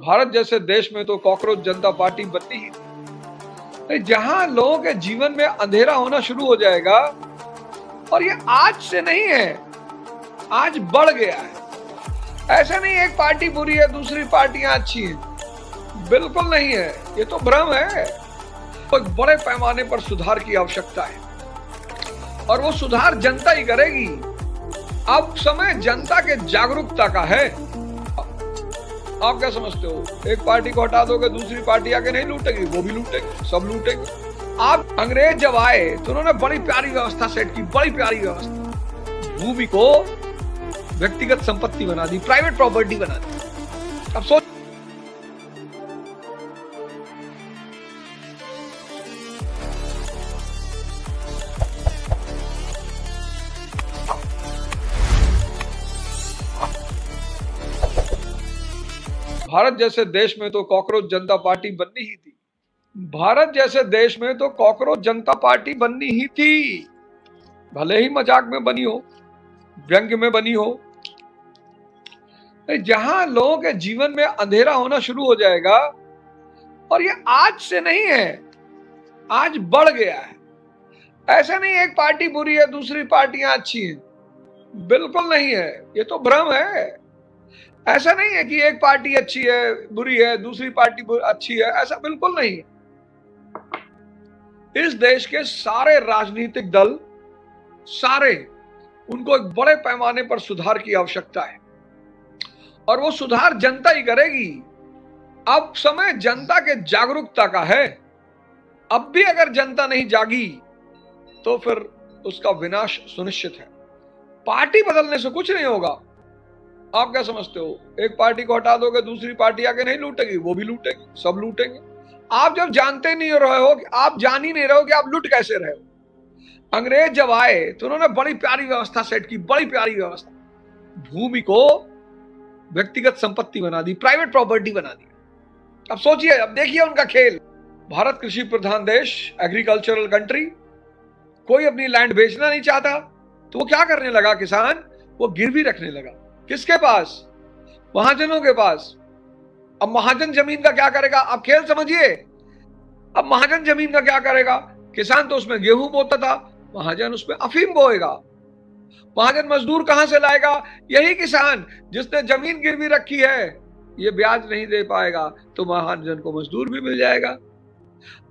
भारत जैसे देश में तो कॉकरोच जनता पार्टी बननी ही थी। जहां लोगों के जीवन में अंधेरा होना शुरू हो जाएगा, और ये आज से नहीं है, आज बढ़ गया है। ऐसा नहीं एक पार्टी बुरी है दूसरी पार्टियां अच्छी हैं, बिल्कुल नहीं है, ये तो भ्रम है। तो एक बड़े पैमाने पर सुधार की आवश्यकता है और वो सुधार जनता ही करेगी। अब समय जनता के जागरूकता का है। आप क्या समझते हो? एक पार्टी को हटा दोगे दूसरी पार्टी आके नहीं लूटेगी, वो भी लूटेगी, सब लूटेंगे। आप अंग्रेज जब आए तो उन्होंने बड़ी प्यारी व्यवस्था सेट की, बड़ी प्यारी व्यवस्था। भूमि को व्यक्तिगत संपत्ति बना दी, प्राइवेट प्रॉपर्टी बना दी। अब सोच, भारत जैसे देश में तो कॉकरोच जनता पार्टी बननी ही थी। भारत जैसे देश में तो कॉकरोच जनता पार्टी बननी ही थी, भले ही मजाक में बनी हो, व्यंग्य में बनी हो। जहां लोगों के जीवन में अंधेरा होना शुरू हो जाएगा, और ये आज से नहीं है, आज बढ़ गया है। ऐसा नहीं एक पार्टी बुरी है दूसरी पार्टियां अच्छी हैं, बिल्कुल नहीं है, ये तो भ्रम है। ऐसा नहीं है कि एक पार्टी अच्छी है बुरी है दूसरी पार्टी अच्छी है, ऐसा बिल्कुल नहीं है। इस देश के सारे राजनीतिक दल, सारे, उनको एक बड़े पैमाने पर सुधार की आवश्यकता है और वो सुधार जनता ही करेगी। अब समय जनता के जागरूकता का है। अब भी अगर जनता नहीं जागी तो फिर उसका विनाश सुनिश्चित है। पार्टी बदलने से कुछ नहीं होगा। आप क्या समझते हो? एक पार्टी को हटा दोगे दूसरी पार्टी आके नहीं लूटेगी, वो भी लूटेगी, सब लूटेंगे। आप जब जानते नहीं रहे हो, आप जान ही नहीं रहे हो कि आप लूट कैसे रहे हो। अंग्रेज जब आए तो उन्होंने बड़ी प्यारी व्यवस्था सेट की, बड़ी प्यारी व्यवस्था। भूमि को व्यक्तिगत संपत्ति बना दी, प्राइवेट प्रॉपर्टी बना दी। अब सोचिए, अब देखिए उनका खेल। भारत कृषि प्रधान देश, एग्रीकल्चरल कंट्री, कोई अपनी लैंड बेचना नहीं चाहता तो वो क्या करने लगा? किसान वो गिरवी रखने लगा। किसके पास? महाजनों के पास। अब महाजन जमीन का क्या करेगा? आप खेल समझिए। अब महाजन जमीन का क्या करेगा? किसान तो उसमें गेहूं बोता था, महाजन उसमें अफीम बोएगा। महाजन मजदूर कहां से लाएगा? यही किसान जिसने जमीन गिरवी रखी है, ये ब्याज नहीं दे पाएगा तो महाजन को मजदूर भी मिल जाएगा।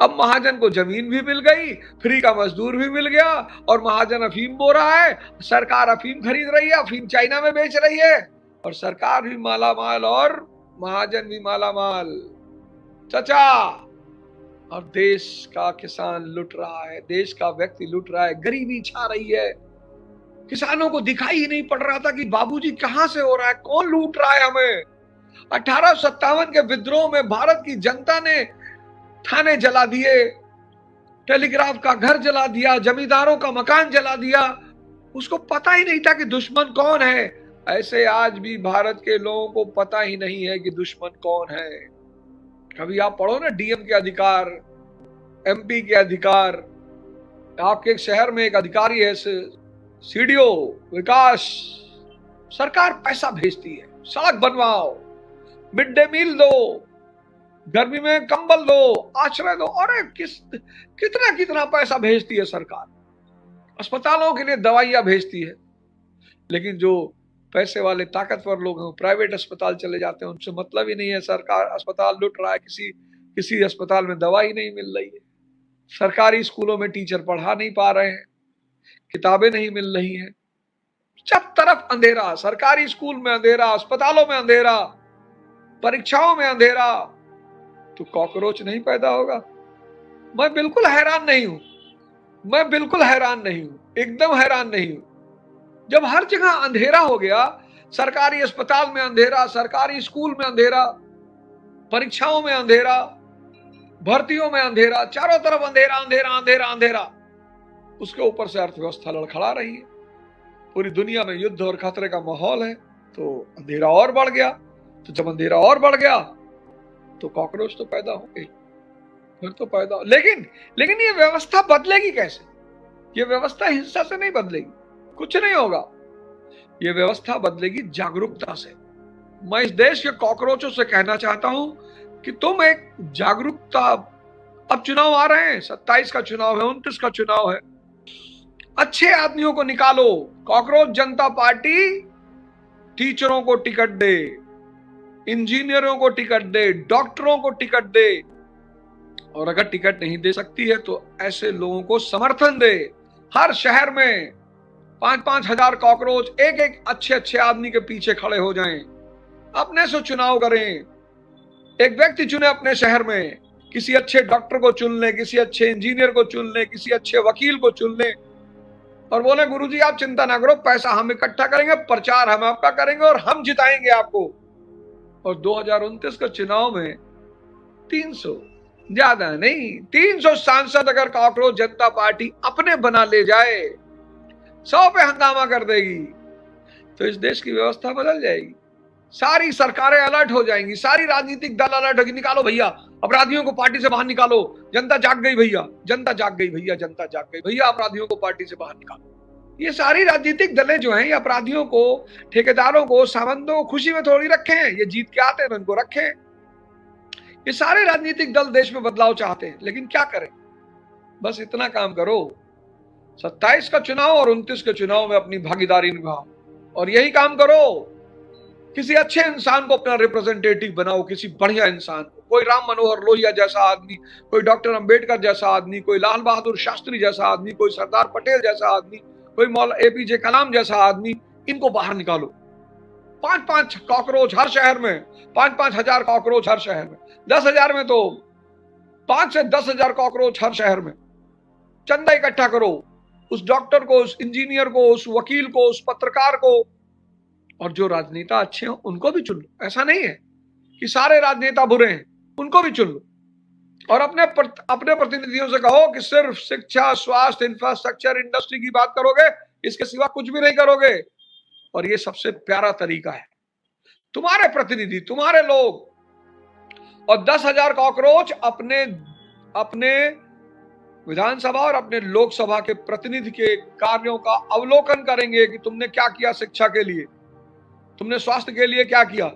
अब महाजन को जमीन भी मिल गई, फ्री का मजदूर भी मिल गया, और महाजन अफीम बो रहा है, सरकार अफीम खरीद रही है, अफीम चाइना में बेच रही है, और सरकार भी माला माल और महाजन भी माला माल। चाचा, और देश का किसान लुट रहा है, देश का व्यक्ति लुट रहा है, गरीबी छा रही है। किसानों को दिखाई ही नहीं पड़ रहा था कि बाबूजी कहां से हो रहा है, कौन लूट रहा है हमें। 1857 के विद्रोह में भारत की जनता ने थाने जला दिए, टेलीग्राफ का घर जला दिया, जमींदारों का मकान जला दिया। उसको पता ही नहीं था कि दुश्मन कौन है। ऐसे आज भी भारत के लोगों को पता ही नहीं है कि दुश्मन कौन है। कभी आप पढ़ो ना डीएम के अधिकार, एमपी के अधिकार। आपके एक शहर में एक अधिकारी है, सीडीओ विकास, सरकार पैसा भेजती है, सड़क बनवाओ, मिड डे मील दो, गर्मी में कंबल दो, आश्रय दो। अरे कितना कितना पैसा भेजती है सरकार। अस्पतालों के लिए दवाइयां भेजती है, लेकिन जो पैसे वाले ताकतवर लोग हैं प्राइवेट अस्पताल चले जाते हैं, उनसे मतलब ही नहीं है। सरकार अस्पताल लूट रहा है, किसी अस्पताल में दवाई नहीं मिल रही है, सरकारी स्कूलों में टीचर पढ़ा नहीं पा रहे हैं, किताबें नहीं मिल रही हैं, सब तरफ अंधेरा। सरकारी स्कूल में अंधेरा, अस्पतालों में अंधेरा, परीक्षाओं में अंधेरा, तो कॉकरोच नहीं पैदा होगा? मैं बिल्कुल हैरान नहीं हूं, मैं बिल्कुल हैरान नहीं हूं, एकदम हैरान नहीं हूं। जब हर जगह अंधेरा हो गया, सरकारी अस्पताल में अंधेरा, सरकारी स्कूल में अंधेरा, परीक्षाओं में अंधेरा, भर्तियों में अंधेरा, चारों तरफ अंधेरा अंधेरा अंधेरा अंधेरा, उसके ऊपर से अर्थव्यवस्था लड़खड़ा रही है, पूरी दुनिया में युद्ध और खतरे का माहौल है, तो अंधेरा और बढ़ गया। तो जब अंधेरा और बढ़ गया तो कॉकरोच तो पैदा होंगे, फिर तो पैदा। लेकिन ये व्यवस्था बदलेगी कैसे? ये व्यवस्था हिंसा से नहीं बदलेगी, कुछ नहीं होगा। ये व्यवस्था बदलेगी जागरूकता से। मैं इस देश के कॉकरोचों से कहना चाहता हूं कि तुम एक जागरूकता, अब चुनाव आ रहे हैं, 27 का चुनाव है, 29 का चुनाव है, अच्छे आदमियों को निकालो। कॉकरोच जनता पार्टी टीचरों को टिकट दे, इंजीनियरों को टिकट दे, डॉक्टरों को टिकट दे, और अगर टिकट नहीं दे सकती है तो ऐसे लोगों को समर्थन दे। हर शहर में 5-5 हजार कॉकरोच एक एक अच्छे अच्छे आदमी के पीछे खड़े हो जाएं, अपने से चुनाव करें, एक व्यक्ति चुने अपने शहर में, किसी अच्छे डॉक्टर को चुन ले, किसी अच्छे इंजीनियर को चुन ले, किसी अच्छे वकील को चुन ले, और बोले गुरुजी आप चिंता ना करो, पैसा हम इकट्ठा करेंगे, प्रचार हम आपका करेंगे और हम जिताएंगे आपको। और 2029 का चुनाव में 300, ज्यादा नहीं, 300 सांसद अगर कॉकरोच जनता पार्टी अपने बना ले जाए, 100 पे हंगामा कर देगी, तो इस देश की व्यवस्था बदल जाएगी। सारी सरकारें अलर्ट हो जाएंगी, सारी राजनीतिक दल अलर्ट होगी, निकालो भैया अपराधियों को पार्टी से बाहर निकालो, जनता जाग गई भैया, जनता जाग गई भैया, जनता जाग गई भैया, अपराधियों को पार्टी से बाहर निकालो। ये सारी राजनीतिक दलें जो हैं, ये अपराधियों को, ठेकेदारों को, सामंतों को खुशी में थोड़ी रखे हैं, ये जीत के आते हैं उनको रखे। ये सारे राजनीतिक दल देश में बदलाव चाहते हैं, लेकिन क्या करें, बस इतना काम करो, 27 का चुनाव और 29 के चुनाव में अपनी भागीदारी निभाओ, और यही काम करो, किसी अच्छे इंसान को अपना रिप्रेजेंटेटिव बनाओ, किसी बढ़िया इंसान को, कोई राम मनोहर लोहिया जैसा आदमी, कोई डॉक्टर अंबेडकर जैसा आदमी, कोई लाल बहादुर शास्त्री जैसा आदमी, कोई सरदार पटेल जैसा आदमी, कोई मौलाना एपीजे कलाम जैसा आदमी, इनको बाहर निकालो। 5-5 कॉकरोच हर शहर में, 5-5 हजार कॉकरोच हर शहर में, 10,000 में तो 5 से 10,000 कॉकरोच हर शहर में। चंदा इकट्ठा करो, उस डॉक्टर को, उस इंजीनियर को, उस वकील को, उस पत्रकार को, और जो राजनेता अच्छे हैं उनको भी चुन लो। ऐसा नहीं है कि सारे राजनेता बुरे हैं, उनको भी चुन लो, और अपने प्रतिनिधियों से कहो कि सिर्फ शिक्षा, स्वास्थ्य, इंफ्रास्ट्रक्चर, इंडस्ट्री की बात करोगे, इसके सिवा कुछ भी नहीं करोगे। और ये सबसे प्यारा तरीका है, तुम्हारे प्रतिनिधि, तुम्हारे लोग, और 10,000 कॉकरोच अपने अपने विधानसभा और अपने लोकसभा के प्रतिनिधि के कार्यों का अवलोकन करेंगे कि तुमने क्या किया शिक्षा के लिए, तुमने स्वास्थ्य के लिए क्या किया,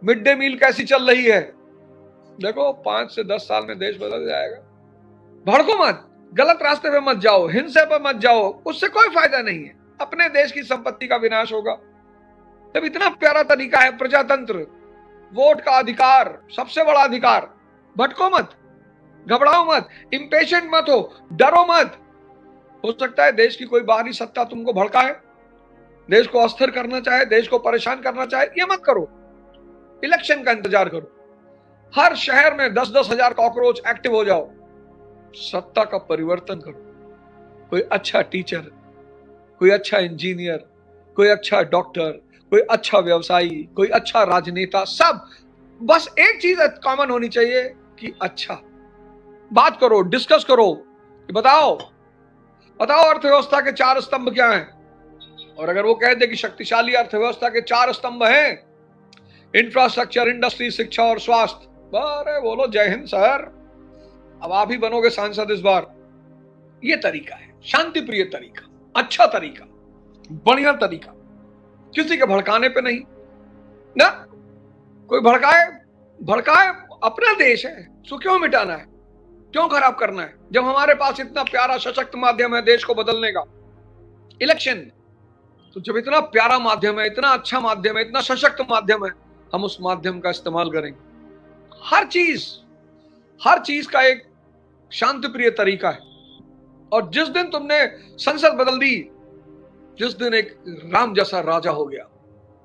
मिड डे मील कैसी चल रही है। देखो 5 से 10 साल में देश बदल जाएगा। भड़को मत, गलत रास्ते पे मत जाओ, हिंसा पे मत जाओ, उससे कोई फायदा नहीं है, अपने देश की संपत्ति का विनाश होगा। तब इतना प्यारा तरीका है प्रजातंत्र, वोट का अधिकार, सबसे बड़ा अधिकार। भटको मत, घबराओ मत, इंपेशेंट मत हो, डरो मत। हो सकता है देश की कोई बाहरी सत्ता तुमको भड़काए, देश को अस्थिर करना चाहे, देश को परेशान करना चाहे, ये मत करो, इलेक्शन का इंतजार करो। हर शहर में 10-10 हजार कॉकरोच एक्टिव हो जाओ, सत्ता का परिवर्तन करो। कोई अच्छा टीचर, कोई अच्छा इंजीनियर, कोई अच्छा डॉक्टर, कोई अच्छा व्यवसायी, कोई अच्छा राजनेता, सब बस एक चीज कॉमन होनी चाहिए कि अच्छा बात करो, डिस्कस करो, बताओ अर्थव्यवस्था के 4 स्तंभ क्या हैं। और अगर वो कह दे कि शक्तिशाली अर्थव्यवस्था के 4 स्तंभ हैं, इंफ्रास्ट्रक्चर, इंडस्ट्री, शिक्षा और स्वास्थ्य, अरे बोलो जय हिंद सर, अब आप ही बनोगे सांसद इस बार। ये तरीका है, शांति प्रिय तरीका, अच्छा तरीका, बढ़िया तरीका, किसी के भड़काने पे नहीं ना। कोई भड़काए, अपना देश है, सो क्यों मिटाना है, क्यों खराब करना है, जब हमारे पास इतना प्यारा सशक्त माध्यम है देश को बदलने का, इलेक्शन। तो जब इतना प्यारा माध्यम है, इतना अच्छा माध्यम है, इतना सशक्त माध्यम है, हम उस माध्यम का इस्तेमाल करेंगे। हर चीज का एक शांति प्रिय तरीका है। और जिस दिन तुमने संसद बदल दी, जिस दिन एक राम जैसा राजा हो गया,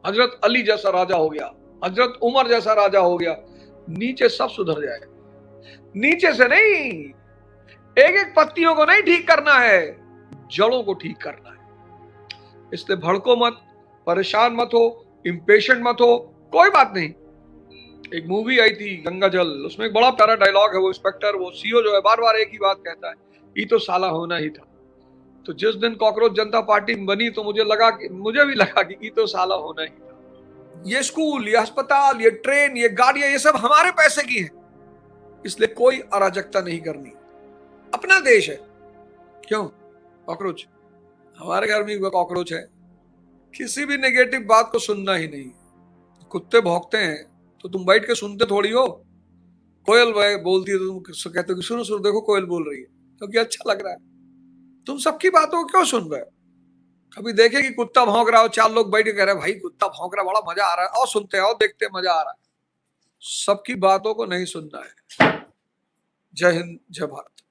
हजरत अली जैसा राजा हो गया, हजरत उमर जैसा राजा हो गया, नीचे सब सुधर जाएगा। नीचे से नहीं, एक एक पत्तियों को नहीं ठीक करना है, जड़ों को ठीक करना है। इसलिए भड़को मत, परेशान मत हो, इंपेशेंट मत हो, कोई बात नहीं। एक मूवी आई थी गंगा जल, उसमें एक बड़ा प्यारा डायलॉग है, वो इंस्पेक्टर, वो सीओ जो है बार बार एक ही बात कहता है, ये तो साला होना ही था। तो जिस दिन कॉकरोच जनता पार्टी बनी तो मुझे भी लगा कि तो साला होना ही था। ये स्कूल, ये अस्पताल, ये ट्रेन, ये गाड़ियां, ये सब हमारे पैसे की है, इसलिए कोई अराजकता नहीं करनी, अपना देश है। क्यों कॉकरोच, हमारे घर में कॉकरोच है, किसी भी नेगेटिव बात को सुनना ही नहीं, कुत्ते भौंकते हैं तो तुम बैठ के सुनते थोड़ी हो। कोयल बोलती है तो तुम कहते हो कि सुनो सुनो देखो कोयल बोल रही है, क्योंकि अच्छा लग रहा है। तुम सबकी बातों को क्यों सुन रहे हो? कभी देखे कि कुत्ता भौंक रहा हो, चार लोग बैठ के कह रहे हैं भाई कुत्ता भौंक रहा, बड़ा मजा आ रहा है, और सुनते हैं और देखते हैं, मजा आ रहा है। सबकी बातों को नहीं सुनना है। जय हिंद, जय भारत।